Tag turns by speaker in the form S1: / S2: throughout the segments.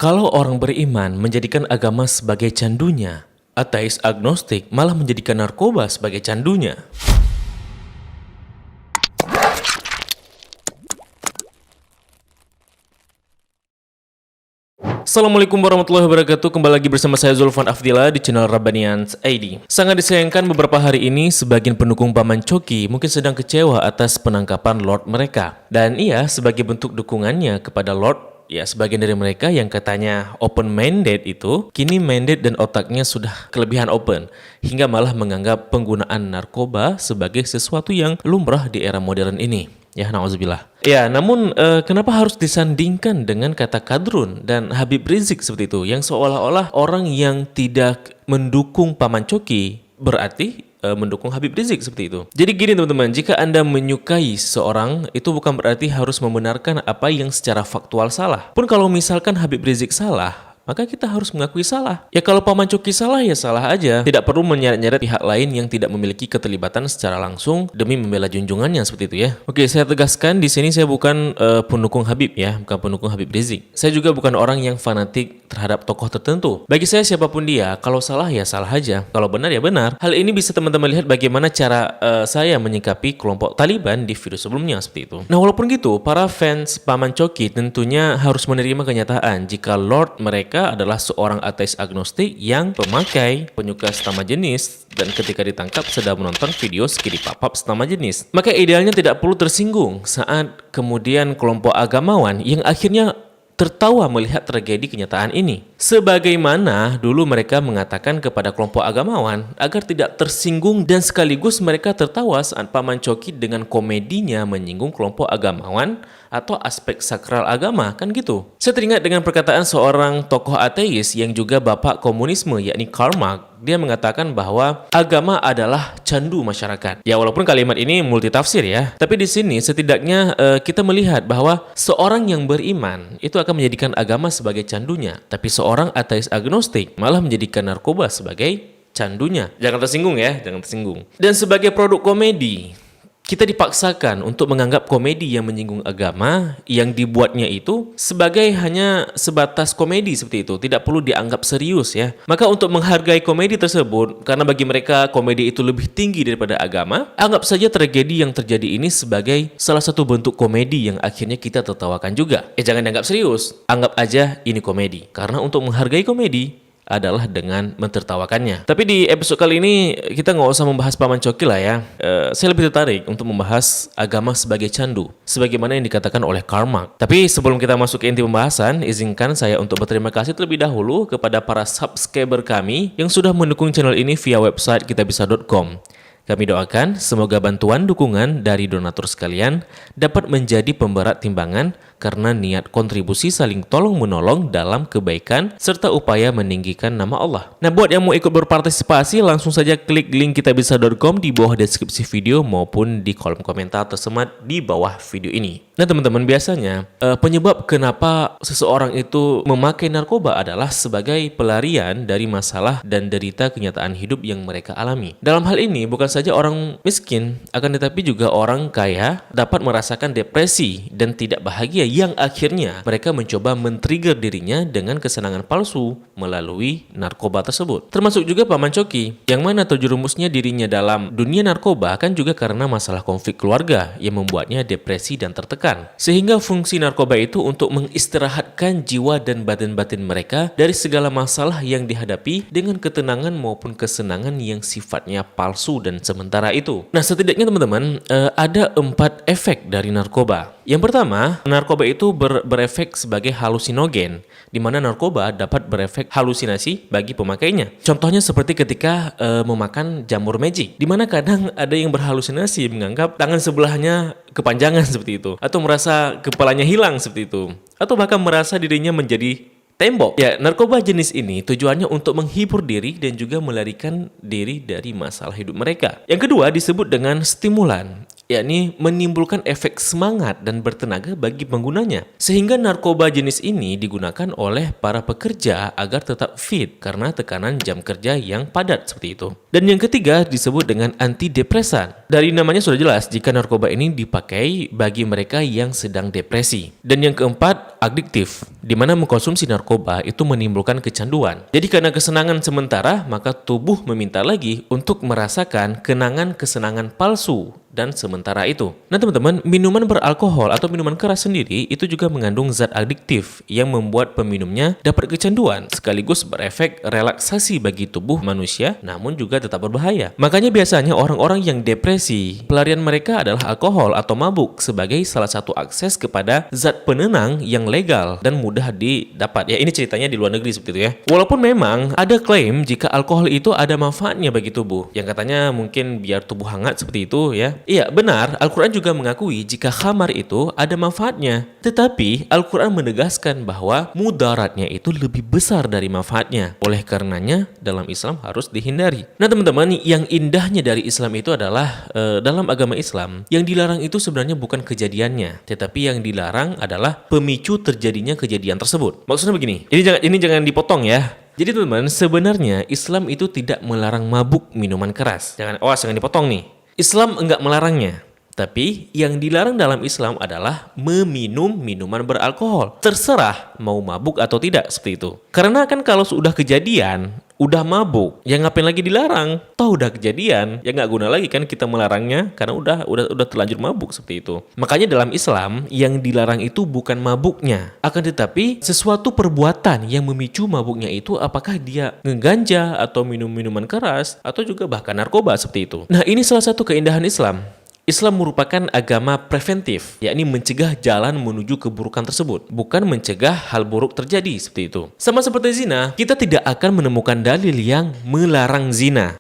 S1: Kalau orang beriman menjadikan agama sebagai candunya, ateis agnostik malah menjadikan narkoba sebagai candunya. Assalamualaikum warahmatullahi wabarakatuh. Kembali lagi bersama saya Zulfan Afdillah di channel Rabbanians ID. Sangat disayangkan beberapa hari ini sebagian pendukung Paman Coki mungkin sedang kecewa atas penangkapan Lord mereka. Dan iya, sebagai bentuk dukungannya kepada Lord, ya, sebagian dari mereka yang katanya open-minded itu, kini minded dan otaknya sudah kelebihan open, hingga malah menganggap penggunaan narkoba sebagai sesuatu yang lumrah di era modern ini. Ya, na'udzubillah. Ya, namun kenapa harus disandingkan dengan kata Kadrun dan Habib Rizik seperti itu, yang seolah-olah orang yang tidak mendukung Paman Coki berarti mendukung Habib Rizik seperti itu. Jadi gini teman-teman, jika Anda menyukai seseorang, itu bukan berarti harus membenarkan apa yang secara faktual salah. Pun kalau misalkan Habib Rizik salah, maka kita harus mengakui salah. Ya kalau Paman Coki salah, ya salah aja. Tidak perlu menyeret-nyeret pihak lain yang tidak memiliki keterlibatan secara langsung demi membela junjungannya seperti itu ya. Oke, saya tegaskan di sini saya bukan pendukung Habib ya, bukan pendukung Habib Rizik. Saya juga bukan orang yang fanatik terhadap tokoh tertentu. Bagi saya siapapun dia, kalau salah ya salah aja, kalau benar ya benar. Hal ini bisa teman-teman lihat bagaimana cara saya menyikapi kelompok Taliban di video sebelumnya seperti itu. Nah, walaupun gitu, para fans Paman Coki tentunya harus menerima kenyataan jika Lord mereka adalah seorang ateis agnostik yang pemakai, penyuka sesama jenis, dan ketika ditangkap sedang menonton video skiri papap sesama jenis. Maka idealnya tidak perlu tersinggung saat kemudian kelompok agamawan yang akhirnya tertawa melihat tragedi kenyataan ini. Sebagaimana dulu mereka mengatakan kepada kelompok agamawan agar tidak tersinggung, dan sekaligus mereka tertawa saat Paman Coki dengan komedinya menyinggung kelompok agamawan atau aspek sakral agama, kan gitu. Saya teringat dengan perkataan seorang tokoh ateis yang juga bapak komunisme, yakni Karl Marx. Dia mengatakan bahwa agama adalah candu masyarakat. Ya, walaupun kalimat ini multitafsir ya, tapi di sini setidaknya kita melihat bahwa seorang yang beriman itu akan menjadikan agama sebagai candunya, tapi seorang ateis agnostik malah menjadikan narkoba sebagai candunya. Jangan tersinggung ya, jangan tersinggung. Dan sebagai produk komedi, kita dipaksakan untuk menganggap komedi yang menyinggung agama yang dibuatnya itu sebagai hanya sebatas komedi seperti itu, tidak perlu dianggap serius ya. Maka untuk menghargai komedi tersebut, karena bagi mereka komedi itu lebih tinggi daripada agama, anggap saja tragedi yang terjadi ini sebagai salah satu bentuk komedi yang akhirnya kita tertawakan juga. Jangan dianggap serius, anggap aja ini komedi. Karena untuk menghargai komedi adalah dengan mentertawakannya. Tapi di episode kali ini kita nggak usah membahas Paman Coki lah ya. Saya lebih tertarik untuk membahas agama sebagai candu, sebagaimana yang dikatakan oleh Karl Marx. Tapi sebelum kita masuk ke inti pembahasan, izinkan saya untuk berterima kasih terlebih dahulu kepada para subscriber kami yang sudah mendukung channel ini via website kitabisa.com. Kami doakan semoga bantuan dukungan dari donatur sekalian dapat menjadi pemberat timbangan karena niat kontribusi saling tolong-menolong dalam kebaikan serta upaya meninggikan nama Allah. Nah, buat yang mau ikut berpartisipasi, langsung saja klik link kitabisa.com di bawah deskripsi video maupun di kolom komentar tersemat di bawah video ini. Nah teman-teman, biasanya penyebab kenapa seseorang itu memakai narkoba adalah sebagai pelarian dari masalah dan derita kenyataan hidup yang mereka alami. Dalam hal ini bukan saja orang miskin, akan tetapi juga orang kaya dapat merasakan depresi dan tidak bahagia yang akhirnya mereka mencoba men-trigger dirinya dengan kesenangan palsu melalui narkoba tersebut. Termasuk juga Paman Coki, yang mana terjerumusnya dirinya dalam dunia narkoba kan juga karena masalah konflik keluarga yang membuatnya depresi dan tertekan. Sehingga fungsi narkoba itu untuk mengistirahatkan jiwa dan batin-batin mereka dari segala masalah yang dihadapi dengan ketenangan maupun kesenangan yang sifatnya palsu dan sementara itu. Nah, setidaknya teman-teman, ada 4 efek dari narkoba. Yang pertama, narkoba itu berefek sebagai halusinogen, di mana narkoba dapat berefek halusinasi bagi pemakainya. Contohnya seperti ketika memakan jamur magic, di mana kadang ada yang berhalusinasi menganggap tangan sebelahnya kepanjangan seperti itu, atau merasa kepalanya hilang seperti itu, atau bahkan merasa dirinya menjadi tembok. Ya, narkoba jenis ini tujuannya untuk menghibur diri dan juga melarikan diri dari masalah hidup mereka. Yang kedua disebut dengan stimulan. yakni menimbulkan efek semangat dan bertenaga bagi penggunanya. Sehingga narkoba jenis ini digunakan oleh para pekerja agar tetap fit karena tekanan jam kerja yang padat seperti itu. Dan yang ketiga disebut dengan antidepresan. Dari namanya sudah jelas jika narkoba ini dipakai bagi mereka yang sedang depresi. Dan yang keempat, adiktif, di mana mengkonsumsi narkoba itu menimbulkan kecanduan. Jadi karena kesenangan sementara, maka tubuh meminta lagi untuk merasakan kesenangan palsu dan sementara itu. Nah teman-teman, minuman beralkohol atau minuman keras sendiri itu juga mengandung zat adiktif yang membuat peminumnya dapat kecanduan sekaligus berefek relaksasi bagi tubuh manusia namun juga tetap berbahaya. Makanya biasanya orang-orang yang depresi, pelarian mereka adalah alkohol atau mabuk sebagai salah satu akses kepada zat penenang yang legal dan mudah didapat. Ya ini ceritanya di luar negeri seperti itu ya. Walaupun memang ada klaim jika alkohol itu ada manfaatnya bagi tubuh. Yang katanya mungkin biar tubuh hangat seperti itu ya. Iya, benar, Al-Quran juga mengakui jika khamar itu ada manfaatnya. Tetapi, Al-Quran menegaskan bahwa mudaratnya itu lebih besar dari manfaatnya. Oleh karenanya, dalam Islam harus dihindari. Nah teman-teman, yang indahnya dari Islam itu adalah dalam agama Islam, yang dilarang itu sebenarnya bukan kejadiannya, tetapi yang dilarang adalah pemicu terjadinya kejadian tersebut. Maksudnya begini, ini jangan dipotong ya. Jadi teman-teman, sebenarnya Islam itu tidak melarang mabuk minuman keras. Jangan dipotong nih. Islam enggak melarangnya, tapi yang dilarang dalam Islam adalah meminum minuman beralkohol. Terserah mau mabuk atau tidak seperti itu. Karena kan kalau sudah kejadian, udah mabuk, ya ngapain lagi dilarang? Toh udah kejadian, ya nggak guna lagi kan kita melarangnya karena udah terlanjur mabuk seperti itu. Makanya dalam Islam yang dilarang itu bukan mabuknya, akan tetapi sesuatu perbuatan yang memicu mabuknya itu apakah dia ngeganja atau minum minuman keras atau juga bahkan narkoba seperti itu. Nah ini salah satu keindahan Islam. Islam merupakan agama preventif, yakni mencegah jalan menuju keburukan tersebut, bukan mencegah hal buruk terjadi seperti itu. Sama seperti zina, kita tidak akan menemukan dalil yang melarang zina,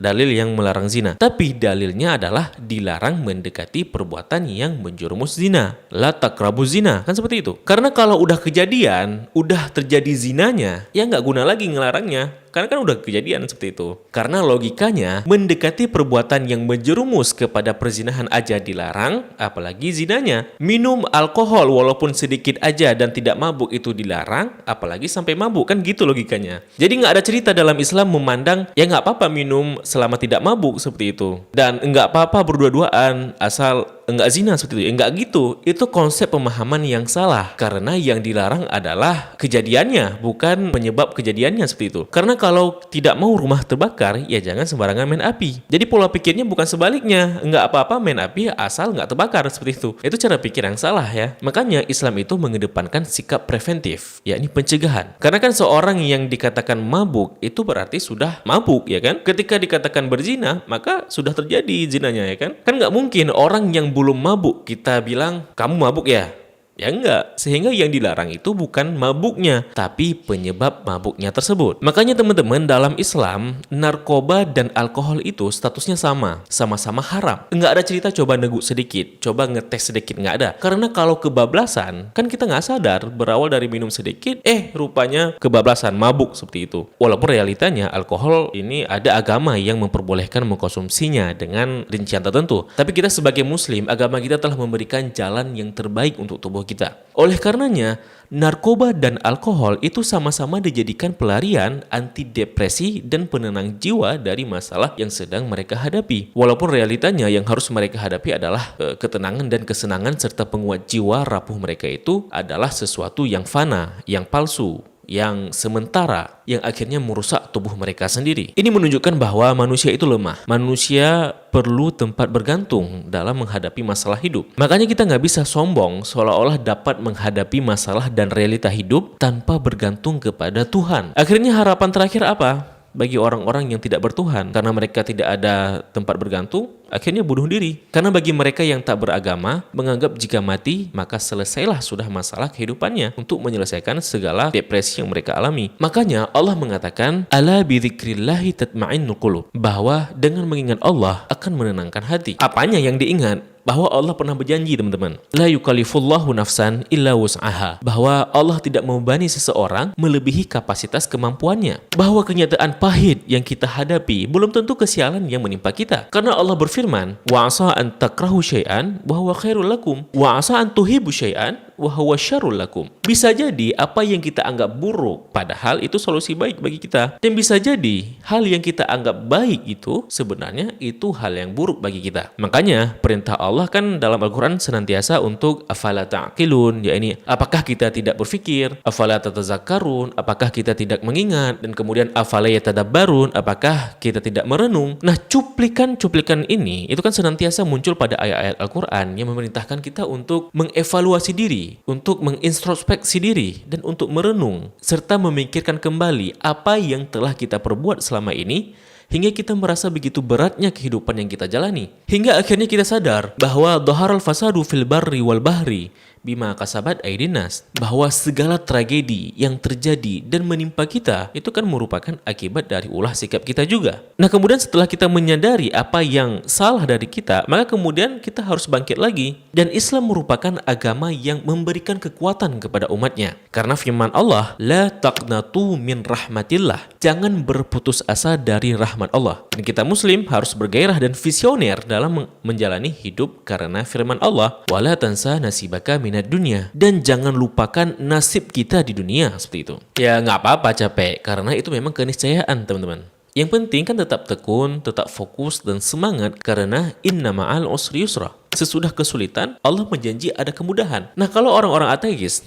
S1: tapi dalilnya adalah dilarang mendekati perbuatan yang menjerumus zina. La taqrabu zina, kan seperti itu. Karena kalau udah kejadian, udah terjadi zinanya, ya nggak guna lagi ngelarangnya. Karena kan udah kejadian seperti itu. Karena logikanya, mendekati perbuatan yang menjerumus kepada perzinahan aja dilarang, apalagi zinanya. Minum alkohol walaupun sedikit aja dan tidak mabuk itu dilarang, apalagi sampai mabuk, kan gitu logikanya. Jadi nggak ada cerita dalam Islam memandang, ya nggak apa-apa minum selama tidak mabuk seperti itu. Dan nggak apa-apa berdua-duaan asal enggak zina seperti itu. Enggak gitu. Itu konsep pemahaman yang salah. Karena yang dilarang adalah kejadiannya, bukan penyebab kejadiannya seperti itu. Karena kalau tidak mau rumah terbakar, ya jangan sembarangan main api. Jadi pola pikirnya bukan sebaliknya. Enggak apa-apa main api asal enggak terbakar seperti itu. Itu cara pikir yang salah ya. Makanya Islam itu mengedepankan sikap preventif, yakni pencegahan. Karena kan seorang yang dikatakan mabuk itu berarti sudah mabuk ya kan. Ketika dikatakan berzina, maka sudah terjadi zinanya ya kan. Kan nggak mungkin orang yang belum mabuk kita bilang kamu mabuk ya. Ya enggak, sehingga yang dilarang itu bukan mabuknya, tapi penyebab mabuknya tersebut. Makanya teman-teman, dalam Islam, narkoba dan alkohol itu statusnya sama-sama haram. Enggak ada cerita coba negu sedikit, coba ngetes sedikit, enggak ada. Karena kalau kebablasan, kan kita nggak sadar, berawal dari minum sedikit, rupanya kebablasan, mabuk seperti itu. Walaupun realitanya, alkohol ini ada agama yang memperbolehkan mengkonsumsinya dengan rincian tertentu. Tapi kita sebagai muslim, agama kita telah memberikan jalan yang terbaik untuk tubuh kita. Oleh karenanya, narkoba dan alkohol itu sama-sama dijadikan pelarian, antidepresi, dan penenang jiwa dari masalah yang sedang mereka hadapi. Walaupun realitanya yang harus mereka hadapi adalah ketenangan dan kesenangan serta penguat jiwa rapuh mereka itu adalah sesuatu yang fana, yang palsu, yang sementara, yang akhirnya merusak tubuh mereka sendiri. Ini menunjukkan bahwa manusia itu lemah. Manusia perlu tempat bergantung dalam menghadapi masalah hidup. Makanya kita nggak bisa sombong seolah-olah dapat menghadapi masalah dan realita hidup tanpa bergantung kepada Tuhan. Akhirnya harapan terakhir apa? Bagi orang-orang yang tidak bertuhan, karena mereka tidak ada tempat bergantung, akhirnya bunuh diri. Karena bagi mereka yang tak beragama, menganggap jika mati, maka selesailah sudah masalah kehidupannya untuk menyelesaikan segala depresi yang mereka alami. Makanya Allah mengatakan, Ala bidzikrillahi tatma'innul qulub, bahwa dengan mengingat Allah akan menenangkan hati. Apanya yang diingat? Bahwa Allah pernah berjanji teman-teman, la yukallifullahu nafsan illa wus'aha, bahwa Allah tidak membebani seseorang melebihi kapasitas kemampuannya, bahwa kenyataan pahit yang kita hadapi belum tentu kesialan yang menimpa kita, karena Allah berfirman berfirman, wa asa an takrahu syai'an wa huwa khairul lakum wa asa an tuhibbu syai'an wa huwa syarrul lakum. Bisa jadi apa yang kita anggap buruk padahal itu solusi baik bagi kita, dan bisa jadi hal yang kita anggap baik itu sebenarnya itu hal yang buruk bagi kita. Makanya perintah Allah kan dalam Al-Qur'an senantiasa untuk afala ta'qilun, yakni apakah kita tidak berpikir, afala tatazakkarun, apakah kita tidak mengingat, dan kemudian afala yatadabbarun, apakah kita tidak merenung. Nah, cuplikan-cuplikan ini itu kan senantiasa muncul pada ayat-ayat Al-Qur'an yang memerintahkan kita untuk mengevaluasi diri, untuk mengintrospeksi diri, dan untuk merenung serta memikirkan kembali apa yang telah kita perbuat selama ini hingga kita merasa begitu beratnya kehidupan yang kita jalani. Hingga akhirnya kita sadar bahwa dhaharal fasadu fil barri wal bahri bima kasabat aydin nas, bahwa segala tragedi yang terjadi dan menimpa kita itu kan merupakan akibat dari ulah sikap kita juga. Nah, kemudian setelah kita menyadari apa yang salah dari kita, maka kemudian kita harus bangkit lagi. Dan Islam merupakan agama yang memberikan kekuatan kepada umatnya. Karena firman Allah, la taqnatu min rahmatillah, jangan berputus asa dari rahmat Allah. Dan kita muslim harus bergairah dan visioner dalam menjalani hidup karena firman Allah, wala tansa nasibaka minad dunya, dan jangan lupakan nasib kita di dunia, seperti itu. Ya nggak apa-apa capek, karena itu memang keniscayaan teman-teman. Yang penting kan tetap tekun, tetap fokus dan semangat, karena inna ma'al usri yusra. Sesudah kesulitan, Allah menjanji ada kemudahan. Nah, kalau orang-orang ateis,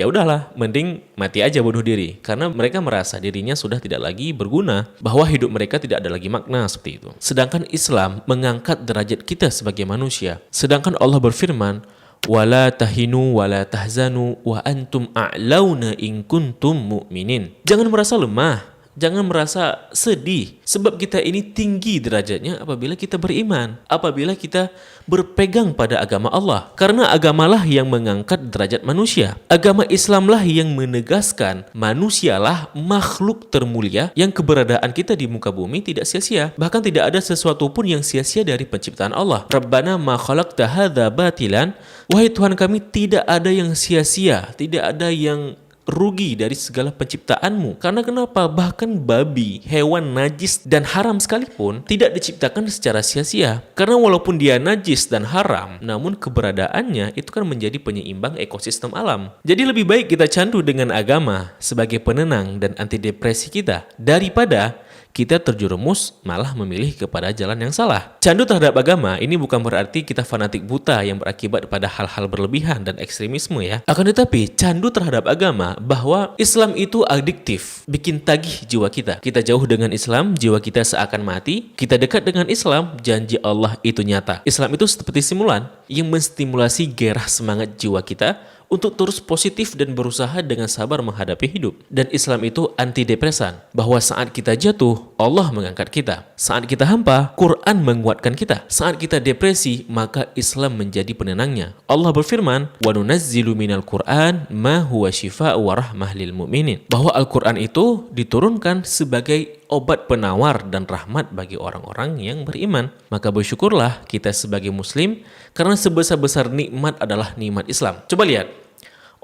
S1: ya udahlah, mending mati aja bunuh diri, karena mereka merasa dirinya sudah tidak lagi berguna, bahwa hidup mereka tidak ada lagi makna, seperti itu. Sedangkan Islam mengangkat derajat kita sebagai manusia. Sedangkan Allah berfirman, wala tahinu wala tahzanu wa antum a'launa in kuntum mu'minin. Jangan merasa lemah, jangan merasa sedih, sebab kita ini tinggi derajatnya apabila kita beriman, apabila kita berpegang pada agama Allah. Karena agamalah yang mengangkat derajat manusia. Agama Islamlah yang menegaskan manusialah makhluk termulia yang keberadaan kita di muka bumi tidak sia-sia. Bahkan tidak ada sesuatu pun yang sia-sia dari penciptaan Allah. Rabbana ma khalaqta hadza batilan, wahai Tuhan kami, tidak ada yang sia-sia, tidak ada yang rugi dari segala penciptaanmu. Karena kenapa? Bahkan babi, hewan najis dan haram sekalipun tidak diciptakan secara sia-sia. Karena walaupun dia najis dan haram, namun keberadaannya itu kan menjadi penyeimbang ekosistem alam. Jadi lebih baik kita candu dengan agama sebagai penenang dan antidepresi kita, daripada kita terjerumus malah memilih kepada jalan yang salah. Candu terhadap agama ini bukan berarti kita fanatik buta yang berakibat pada hal-hal berlebihan dan ekstremisme ya. Akan tetapi candu terhadap agama bahwa Islam itu adiktif, bikin tagih jiwa kita. Kita jauh dengan Islam, jiwa kita seakan mati. Kita dekat dengan Islam, janji Allah itu nyata. Islam itu seperti stimulan yang menstimulasi gairah semangat jiwa kita untuk terus positif dan berusaha dengan sabar menghadapi hidup. Dan Islam itu antidepresan, bahwa saat kita jatuh, Allah mengangkat kita. Saat kita hampa, Quran menguatkan kita. Saat kita depresi, maka Islam menjadi penenangnya. Allah berfirman, wa nunazzilu minal Qur'an ma huwa syifa'u wa rahmah lil mu'minin, bahwa Al-Quran itu diturunkan sebagai obat penawar dan rahmat bagi orang-orang yang beriman. Maka bersyukurlah kita sebagai muslim, karena sebesar-besar nikmat adalah nikmat Islam. Coba lihat,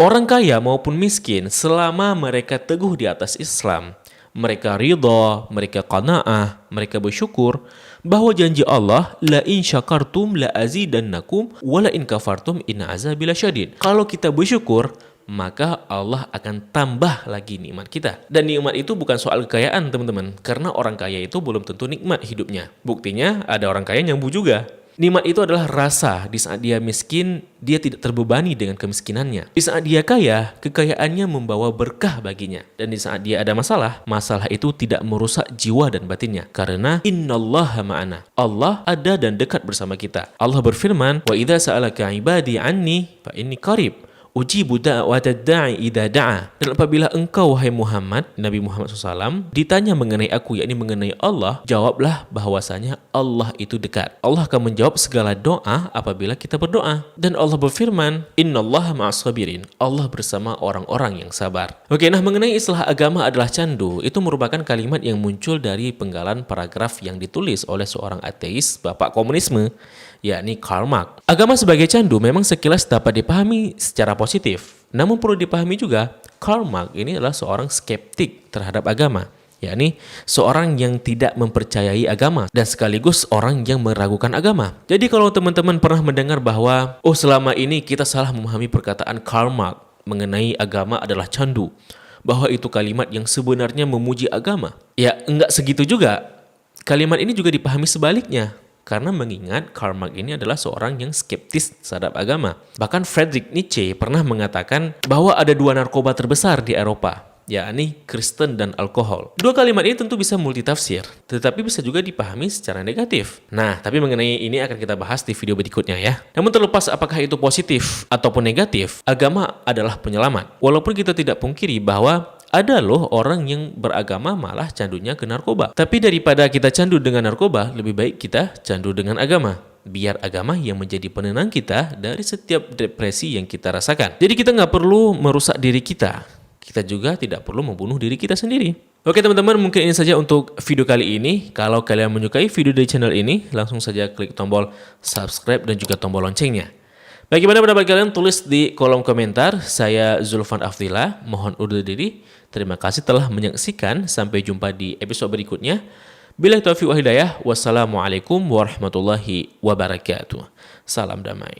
S1: orang kaya maupun miskin, selama mereka teguh di atas Islam, mereka ridha, mereka qanaah, mereka bersyukur bahwa janji Allah, la in syakartum la azidannakum wa la in kafartum inna azabi lasyadid. Kalau kita bersyukur, maka Allah akan tambah lagi nikmat kita. Dan nikmat itu bukan soal kekayaan teman-teman, karena orang kaya itu belum tentu nikmat hidupnya. Buktinya ada orang kaya nyambu juga. Nikmat itu adalah rasa di saat dia miskin, dia tidak terbebani dengan kemiskinannya. Di saat dia kaya, kekayaannya membawa berkah baginya. Dan di saat dia ada masalah, masalah itu tidak merusak jiwa dan batinnya. Karena innallaha ma'ana, Allah ada dan dekat bersama kita. Allah berfirman, wa idza sa'alaka ibadi anni fa inni qarib ujibu da'watad da'i idza da'a. Dan apabila engkau, wahai Muhammad, Nabi Muhammad SAW, ditanya mengenai aku, yakni mengenai Allah, jawablah bahwasanya Allah itu dekat. Allah akan menjawab segala doa apabila kita berdoa. Dan Allah berfirman, innallaha ma'as sabirin, Allah bersama orang-orang yang sabar. Oke, nah mengenai istilah agama adalah candu, itu merupakan kalimat yang muncul dari penggalan paragraf yang ditulis oleh seorang ateis, bapak komunisme, yakni Karl Marx. Agama sebagai candu memang sekilas dapat dipahami secara positif. Namun perlu dipahami juga, Karl Marx ini adalah seorang skeptik terhadap agama. yakni seorang yang tidak mempercayai agama dan sekaligus orang yang meragukan agama. Jadi kalau teman-teman pernah mendengar bahwa selama ini kita salah memahami perkataan Karl Marx mengenai agama adalah candu, bahwa itu kalimat yang sebenarnya memuji agama. Ya, enggak segitu juga. Kalimat ini juga dipahami sebaliknya. Karena mengingat Karl Marx ini adalah seorang yang skeptis terhadap agama. Bahkan Friedrich Nietzsche pernah mengatakan bahwa ada 2 narkoba terbesar di Eropa, yakni Kristen dan alkohol. 2 kalimat ini tentu bisa multitafsir, tetapi bisa juga dipahami secara negatif. Nah, tapi mengenai ini akan kita bahas di video berikutnya ya. Namun terlepas apakah itu positif ataupun negatif, agama adalah penyelamat. Walaupun kita tidak pungkiri bahwa ada loh orang yang beragama malah candunya ke narkoba. Tapi daripada kita candu dengan narkoba, lebih baik kita candu dengan agama. Biar agama yang menjadi penenang kita dari setiap depresi yang kita rasakan. Jadi kita nggak perlu merusak diri kita. Kita juga tidak perlu membunuh diri kita sendiri. Oke teman-teman, mungkin ini saja untuk video kali ini. Kalau kalian menyukai video dari channel ini, langsung saja klik tombol subscribe dan juga tombol loncengnya. Bagaimana pendapat kalian? Tulis di kolom komentar. Saya Zulfan Afdillah, mohon undur diri. Terima kasih telah menyaksikan. Sampai jumpa di episode berikutnya. Billahi taufiq wal hidayah. Wassalamualaikum warahmatullahi wabarakatuh. Salam damai.